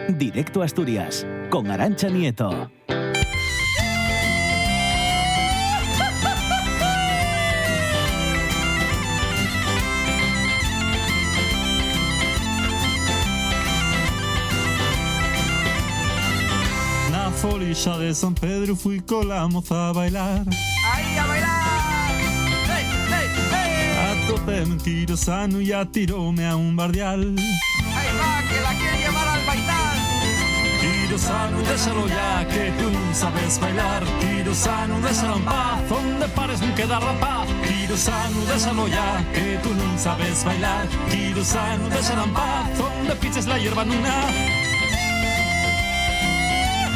Directo a Asturias, con Arantxa Nieto. Na folixa de San Pedro fui con la moza a bailar. ¡Ahí a bailar! ¡Hey, hey, hey! Atopéme un tirosano y atiróme a un bardial. ¡Ahí va, que la quiere llevar al bailar! Tirosano, déxalo ya, que tú non sabes bailar. Tirosano, déxalo en paz, onde pares non queda rapaz. Tirosano, déxalo ya, que tú non sabes bailar. Tirosano, déxalo en paz, onde piches la hierba nuna.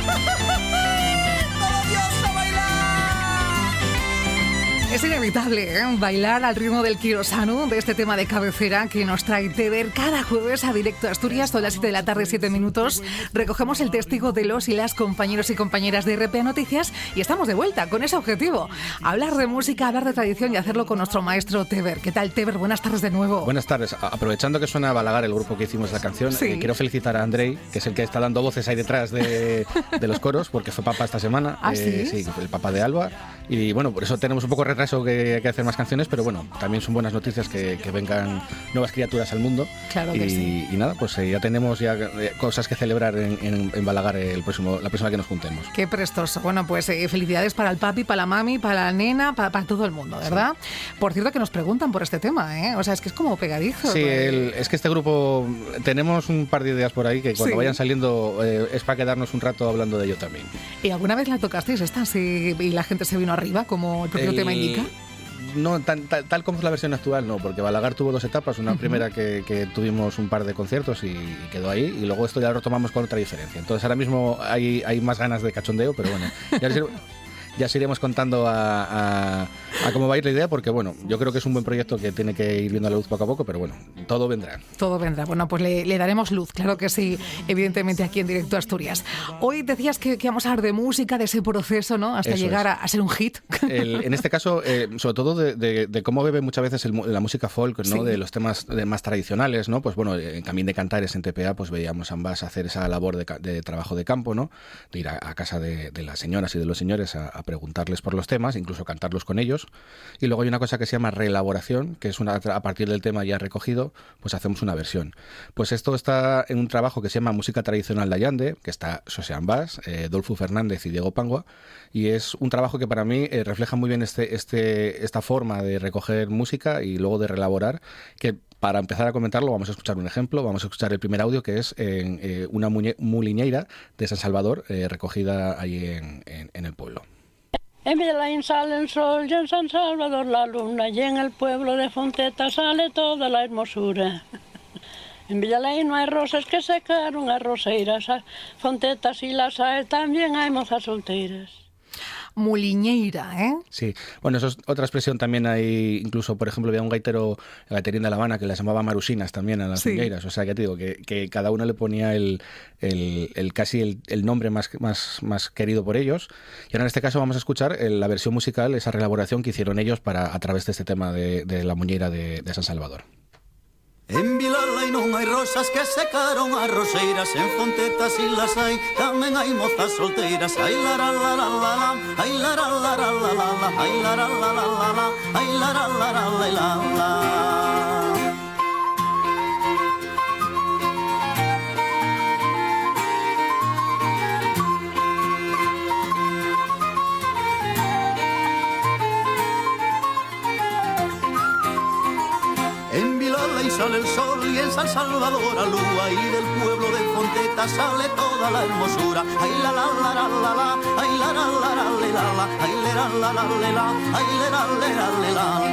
¡Todo Dios a bailar! Es inevitable, bailar al ritmo del Quirosano, de este tema de cabecera que nos trae Teber cada jueves a Directo a Asturias, son las 7 de la tarde, 7 minutos. Recogemos el testigo de los y las compañeros y compañeras de RPA Noticias y estamos de vuelta con ese objetivo, hablar de música, hablar de tradición y hacerlo con nuestro maestro Teber. ¿Qué tal, Teber? Buenas tardes de nuevo. Buenas tardes. Aprovechando que suena Balagar, el grupo que hicimos la canción, Sí. quiero felicitar a Andrei, que es el que está dando voces ahí detrás de los coros, porque fue papá esta semana. ¿Ah, sí? Sí, el papá de Alba. Y bueno, por eso tenemos un poco de retraso, que hay que hacer más canciones, pero bueno, también son buenas noticias que vengan nuevas criaturas al mundo. Claro que sí. Y nada, pues ya tenemos cosas que celebrar en Balagar la próxima que nos juntemos. Qué prestoso. Bueno, pues felicidades para el papi, para la mami, para la nena, para todo el mundo, ¿verdad? Sí. Por cierto, que nos preguntan por este tema, ¿eh? O sea, es que es como pegadizo. Sí, es que este grupo, tenemos un par de ideas por ahí que cuando vayan saliendo es para quedarnos un rato hablando de ello también. ¿Y alguna vez la tocasteis esta? Sí, y la gente se vino arriba, como el propio tema indica. No, tal como es la versión actual, no, porque Balagar tuvo dos etapas. Una primera que tuvimos un par de conciertos y quedó ahí, y luego esto ya lo retomamos con otra diferencia. Entonces ahora mismo hay más ganas de cachondeo, pero bueno, ya os iremos contando a cómo va a ir la idea, porque bueno, yo creo que es un buen proyecto que tiene que ir viendo la luz poco a poco, pero bueno, todo vendrá. Todo vendrá. Bueno, pues le daremos luz, claro que sí, evidentemente aquí en Directo a Asturias. Hoy decías que íbamos a hablar de música, de ese proceso, ¿no? Hasta Eso llegar a ser un hit. En este caso, sobre todo de cómo bebe muchas veces la música folk, ¿no? Sí. De los temas más tradicionales, ¿no? Pues bueno, en Camín de Cantares en TPA, pues veíamos ambas hacer esa labor de trabajo de campo, ¿no? De ir a casa de las señoras y de los señores a preguntarles por los temas, incluso cantarlos con ellos. Y luego hay una cosa que se llama reelaboración, que es a partir del tema ya recogido, pues hacemos una versión. Pues esto está en un trabajo que se llama Música Tradicional de Allande, que está Xosé Ambás, Dolfo Fernández y Diego Pangua, y es un trabajo que para mí refleja muy bien esta forma de recoger música y luego de reelaborar, que para empezar a comentarlo vamos a escuchar un ejemplo, vamos a escuchar el primer audio, que es una muliñeira de San Salvador, recogida ahí en el pueblo. En Vilalain sale el sol y en San Salvador la luna, y en el pueblo de Fonteta sale toda la hermosura. En Vilalain no hay rosas que secaron a roseiras, Fonteta sí las hay, también hay mozas solteras. Muliñeira, ¿eh? Sí, bueno, eso es otra expresión también. Hay, incluso, por ejemplo, había un gaiterín de La Habana que las llamaba marusinas también a las muñeiras. O sea, ya te digo, que cada uno le ponía casi el nombre más querido por ellos. Y ahora en este caso vamos a escuchar la versión musical, esa reelaboración que hicieron ellos a través de este tema de la muñeira de San Salvador. En Vilalai non hai rosas que secaron as roseiras, en Fonteta si las hai, tamén hai mozas solteiras. Ai la la la la la la, ai la la la la la la, ai la la la la la la, ai la la la la la la. Sale el sol y en San Salvador la lúa, y del pueblo de Fonteta sale toda la hermosura. Ay la la la la la la, ay la la la la la la, ay la la la la la, ay la la la la la.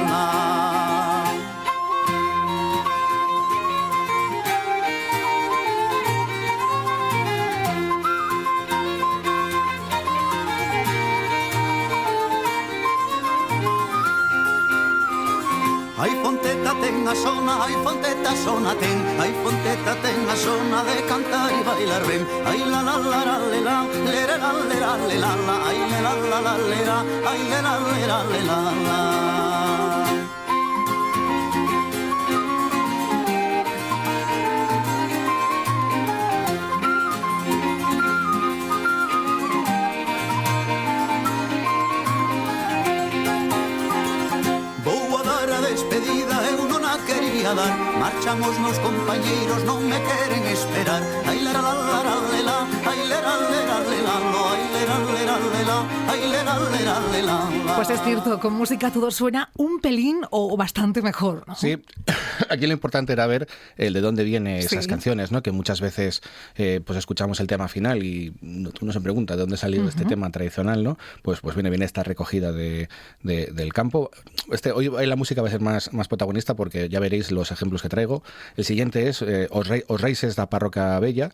Ai Fonteta ten a zona, ai Fonteta zona ten, ai Fonteta ten a zona de cantar e bailar ben. Ai la la la la le la, le la la le la la, ai la la la la le la, ai la la la le la la. a dar. Marchan os meus compañeiros, non me queren esperar. Ai lera la la la la, ai lera lera la, ai lera lera la, ai lera lera la. Pues es cierto, con música todo suena un pelín o bastante mejor, ¿no? Sí, aquí lo importante era ver el de dónde vienen esas canciones, ¿no? Que muchas veces pues escuchamos el tema final y uno se pregunta de dónde ha salido este tema tradicional, ¿no? Pues viene esta recogida del campo. Hoy la música va a ser más protagonista porque ya veréis los ejemplos que traigo. El siguiente es Os Reises da Parroquia Vieja,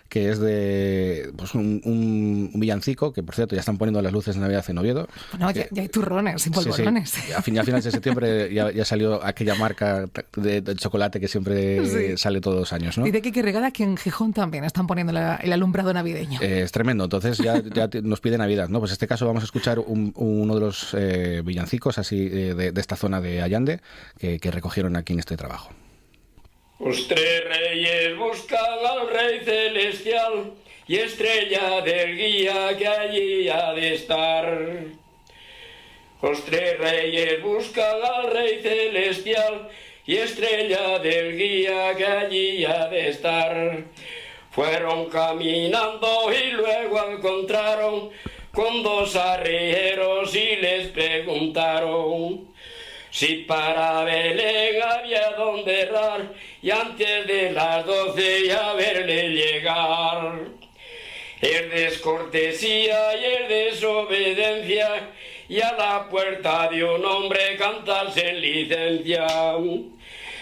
que es de pues, un villancico que, por cierto, ya están poniendo las luces de Navidad en Oviedo. Bueno, ya hay turrones y polvorones. Sí. A finales de septiembre ya salió aquella marca de chocolate que siempre sale todos los años, ¿no? Y de que regada que en Gijón también están poniendo el alumbrado navideño. Es tremendo, entonces ya nos pide Navidad, ¿no? Pues en este caso vamos a escuchar uno de los villancicos así de esta zona de Allande que recogieron aquí en este trabajo. Os tres reyes buscan al rey celestial y estrella del guía que allí ha de estar. Los tres reyes buscan al rey celestial y estrella del guía que allí ha de estar. Fueron caminando y luego encontraron con dos arrieros y les preguntaron si para Belén había donde errar y antes de las 12 ya verle llegar. Es descortesía y es desobediencia y a la puerta de un hombre cantar sin licencia.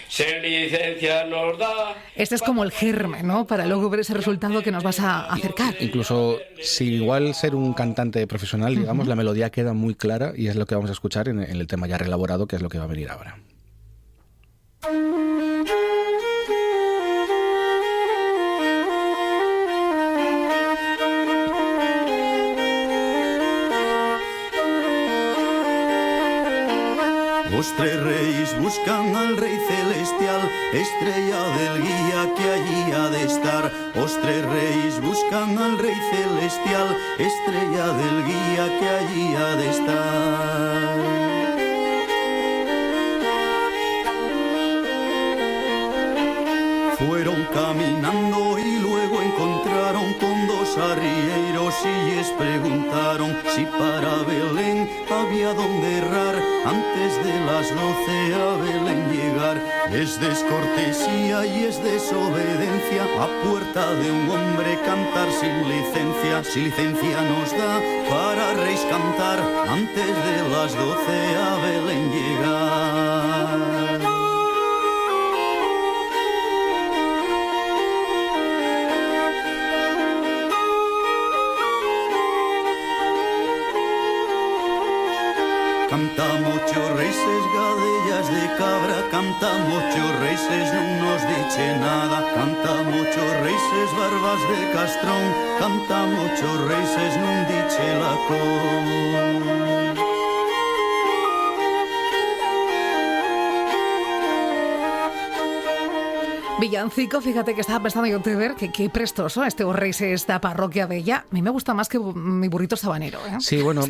Sin licencia nos da... Este es como el germen, ¿no? Para luego ver ese resultado que nos vas a acercar. Incluso si igual ser un cantante profesional, digamos, la melodía queda muy clara y es lo que vamos a escuchar en el tema ya reelaborado, que es lo que va a venir ahora. Os tres reyes buscan al rey celestial, estrella del guía que allí ha de estar. Os tres reyes buscan al rey celestial, estrella del guía que allí ha de estar. Fueron caminando y luego encontraron con dos arrieros y les preguntaron si para Belén había donde errar antes de las 12 a Belén llegar. Es descortesía y es desobediencia a puerta de un hombre cantar sin licencia. Si licencia nos da para reis cantar antes de las 12 a Belén llegar. Cantamos chorreises, gadellas de cabra, cantamos chorreises, non nos diche nada. Cantamos chorreises, barbas de castrón, cantamos chorreises, non diche la con. Villancico, fíjate que estaba pensando yo, ver que qué prestoso este Os Reises da Parroquia Vella. A mí me gusta más que mi burrito sabanero, ¿eh? Sí, bueno,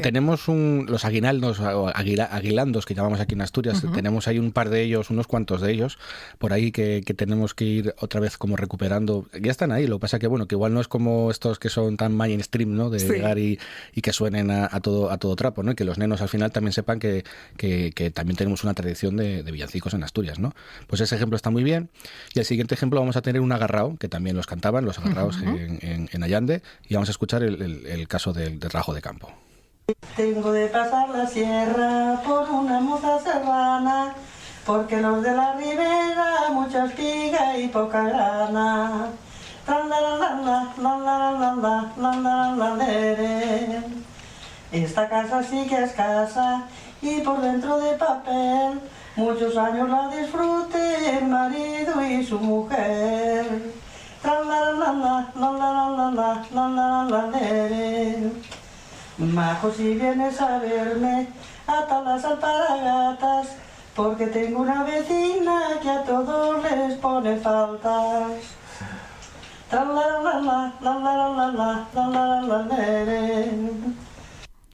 tenemos los aguinaldos, o aguilandos que llamamos aquí en Asturias, tenemos ahí un par de ellos, unos cuantos de ellos, por ahí que tenemos que ir otra vez como recuperando. Ya están ahí, lo que pasa que bueno, que igual no es como estos que son tan mainstream, ¿no? De llegar y que suenen a todo trapo, ¿no? Y que los nenos al final también sepan que también tenemos una tradición de villancicos en Asturias, ¿no? Pues ese ejemplo está muy bien. Y el siguiente ejemplo vamos a tener un agarrao, que también los cantaban, los agarraos en Allande, y vamos a escuchar el caso del trabajo de campo. Tengo de pasar la sierra por una moza serrana, porque los de la ribera mucha espiga y poca grana. Esta casa sí que es casa y por dentro de papel. Muchos años la disfrute el marido y su mujer. Majo, si vienes a verme, ata las alparagatas, porque tengo una vecina que a todos les pone faltas.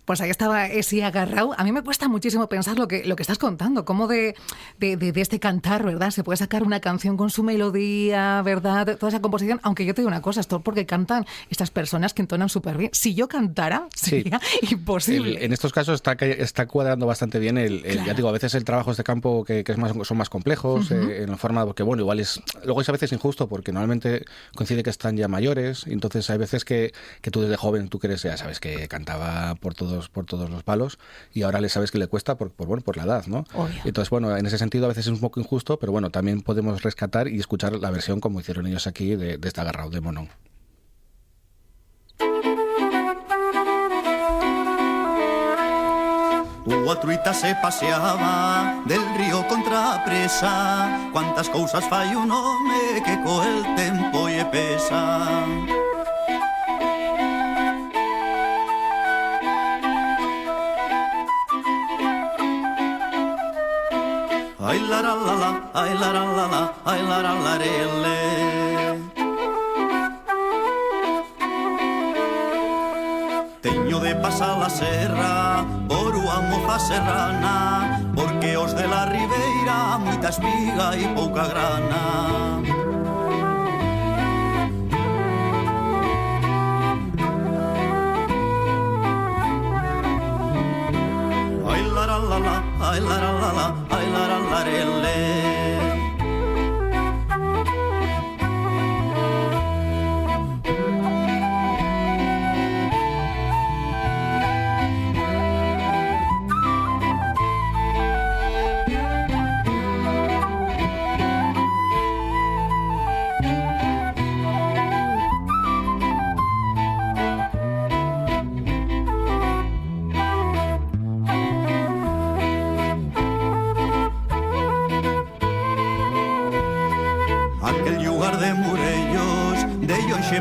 Pues ahí estaba ese agarrao. A mí me cuesta muchísimo pensar lo que estás contando, cómo de este cantar, ¿verdad? Se puede sacar una canción con su melodía, ¿verdad? Toda esa composición, aunque yo te digo una cosa, esto porque cantan estas personas que entonan súper bien. Si yo cantara, sería imposible. En estos casos está cuadrando bastante bien claro. Ya digo, a veces el trabajo de campo que son más complejos, en la forma, porque bueno, igual luego es a veces injusto, porque normalmente coincide que están ya mayores, y entonces hay veces que tú desde joven, tú crees, ya sabes, que cantaba por todos los palos, y ahora le sabes que le cuesta por la edad, ¿no? Obvio. Entonces, bueno, en ese sentido a veces es un poco injusto, pero bueno, también podemos rescatar y escuchar la versión como hicieron ellos aquí de este agarrao de Monón. Truita se paseaba del río contra presa. Cuántas cousas fai un home que co el tempo lle pesa. Ay la la la la, ay la la la la, ay la la la le. Teño de pasar la serra por unha moza serrana, porque os de la ribeira moita espiga e pouca grana. Ay la la la la, ay la la la la, ay la la la le.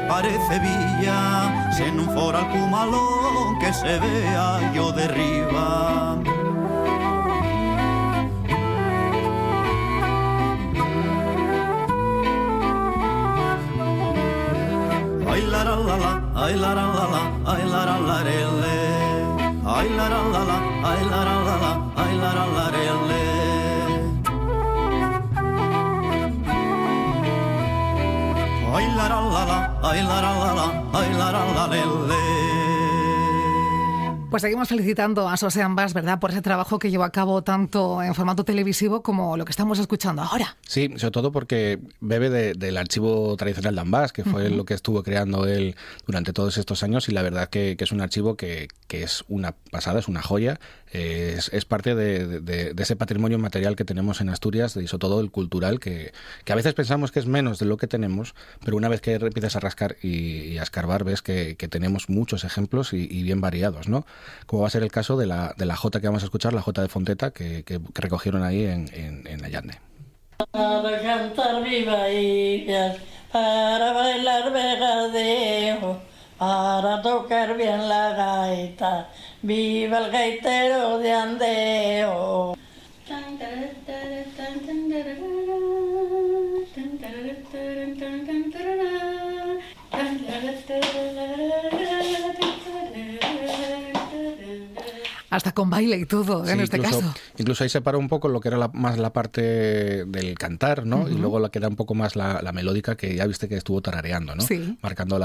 Parece villa, se non fora algún malón que se vea yo de riba. Ay la la la la, ay la la la la, ay la la la le. Ay la la la la, ay la la la la, ay la la la le. Ay la la la la, ay la la la la, ay la la la le. Pues seguimos felicitando a José Ambas, ¿verdad?, por ese trabajo que llevó a cabo tanto en formato televisivo como lo que estamos escuchando ahora. Sí, sobre todo porque bebe del archivo tradicional de Ambas, que fue lo que estuvo creando él durante todos estos años, y la verdad que es un archivo que es una pasada, es una joya, es parte de ese patrimonio material que tenemos en Asturias, y sobre todo el cultural, que a veces pensamos que es menos de lo que tenemos, pero una vez que empiezas a rascar y a escarbar, ves que tenemos muchos ejemplos y bien variados, ¿no? Como va a ser el caso de la jota que vamos a escuchar, la jota de Fonteta, que recogieron ahí en Allande. Para cantar vivaillas, para bailar vegadeo, para tocar bien la gaita, viva el gaitero de andeo. Hasta con baile y todo, en este caso. Incluso ahí se paró un poco lo que era más la parte del cantar, ¿no? Y luego la que era un poco más la melódica, que ya viste que estuvo tarareando, ¿no? Sí. Marcando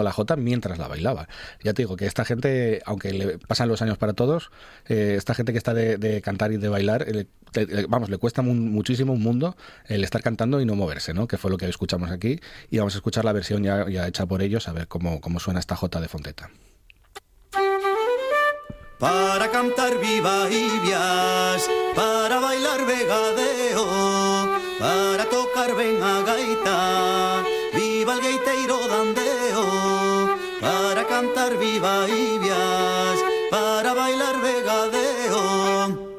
la jota mientras la bailaba. Ya te digo que esta gente, aunque le pasan los años para todos, esta gente que está de cantar y de bailar, le cuesta muchísimo un mundo el estar cantando y no moverse, ¿no? Que fue lo que escuchamos aquí. Y vamos a escuchar la versión ya hecha por ellos, a ver cómo suena esta jota de Fonteta. Para cantar vivaillas, para bailar vegadeo, para tocar ben a gaita, viva el gaiteiro dandeo. Para cantar vivaillas, para bailar vegadeo.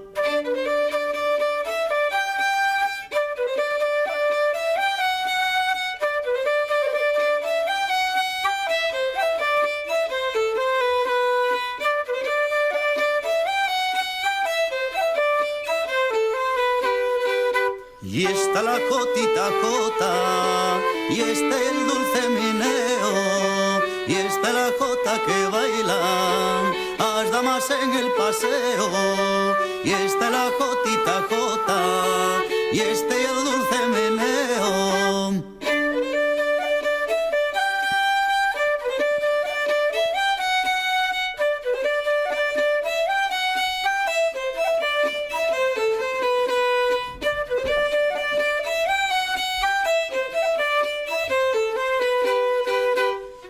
Y está la jotita jota, y está el dulce meneo, y está la jota que bailan las damas en el paseo, y está la jotita jota, y este el dulce meneo.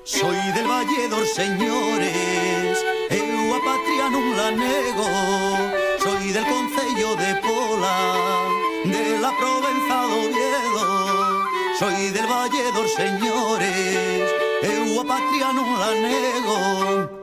Soy del Valledor, señores, eu a patria non la nego. Soy del concello de Pola, de la Provenza de Oviedo. Soy del Valledor, señores, eu a patria non la nego.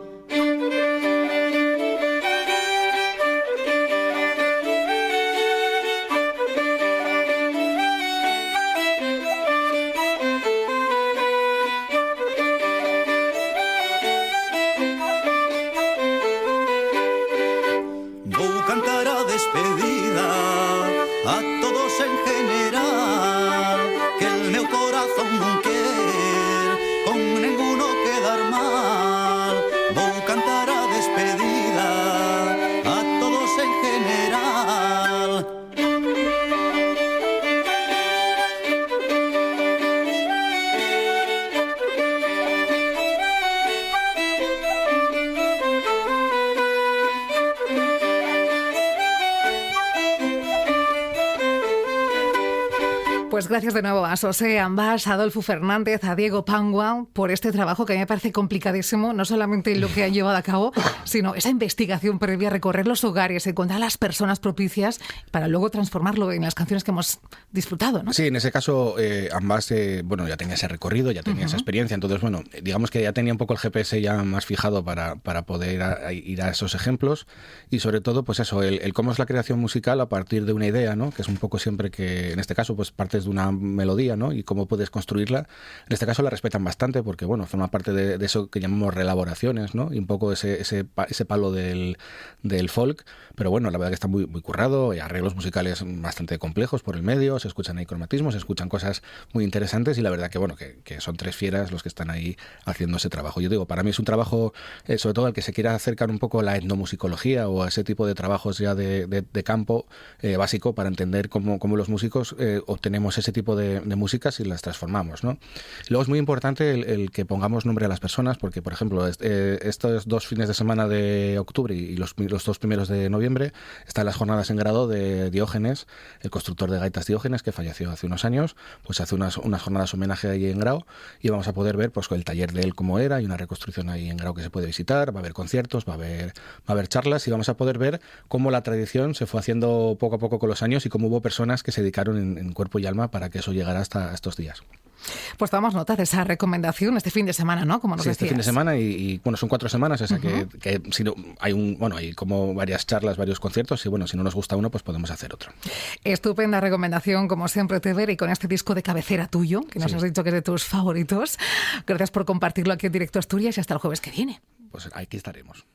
Cantar a despedida a todos en general, que el meu corazón non quer con ninguno quedar mal. Vou cantar a despedida a todos en general. Pues gracias de nuevo a José Ambas, a Adolfo Fernández, a Diego Pangua por este trabajo que a mí me parece complicadísimo, no solamente lo que han llevado a cabo, sino esa investigación previa, recorrer los hogares, encontrar las personas propicias para luego transformarlo en las canciones que hemos disfrutado, ¿no? Sí, en ese caso Ambas ya tenía ese recorrido, ya tenía esa experiencia, entonces digamos que ya tenía un poco el GPS ya más fijado para poder ir a esos ejemplos, y sobre todo pues eso, el cómo es la creación musical a partir de una idea, ¿no? Que es un poco siempre que en este caso pues partes de una melodía, ¿no? Y cómo puedes construirla. En este caso la respetan bastante porque forma parte de eso que llamamos reelaboraciones, ¿no? Y un poco ese palo del folk, pero la verdad que está muy, muy currado, y arreglos musicales bastante complejos por el medio, se escuchan ahí cromatismos, se escuchan cosas muy interesantes, y la verdad que son tres fieras los que están ahí haciendo ese trabajo. Yo digo, para mí es un trabajo sobre todo al que se quiera acercar un poco a la etnomusicología o a ese tipo de trabajos ya de campo básico para entender cómo los músicos obtenemos ese tipo de músicas y las transformamos, ¿no? Luego es muy importante el que pongamos nombre a las personas, porque por ejemplo estos 2 fines de semana de octubre y los 2 primeros de noviembre están las jornadas en grado de Diógenes, el constructor de gaitas Diógenes, que falleció hace unos años, pues hace unas jornadas homenaje ahí en Grau, y vamos a poder ver pues el taller de él cómo era, y una reconstrucción ahí en Grau que se puede visitar, va a haber conciertos, va a haber charlas, y vamos a poder ver cómo la tradición se fue haciendo poco a poco con los años y cómo hubo personas que se dedicaron en cuerpo y alma para que eso llegara hasta estos días. Pues tomamos nota de esa recomendación este fin de semana, ¿no? Como nos decías. Este fin de semana y son 4 semanas, o sea que si no, hay como varias charlas, varios conciertos, y si no nos gusta uno, pues podemos hacer otro. Estupenda recomendación, como siempre, Teber, y con este disco de cabecera tuyo, que nos has dicho que es de tus favoritos. Gracias por compartirlo aquí en Directo Asturias, y hasta el jueves que viene. Pues aquí estaremos.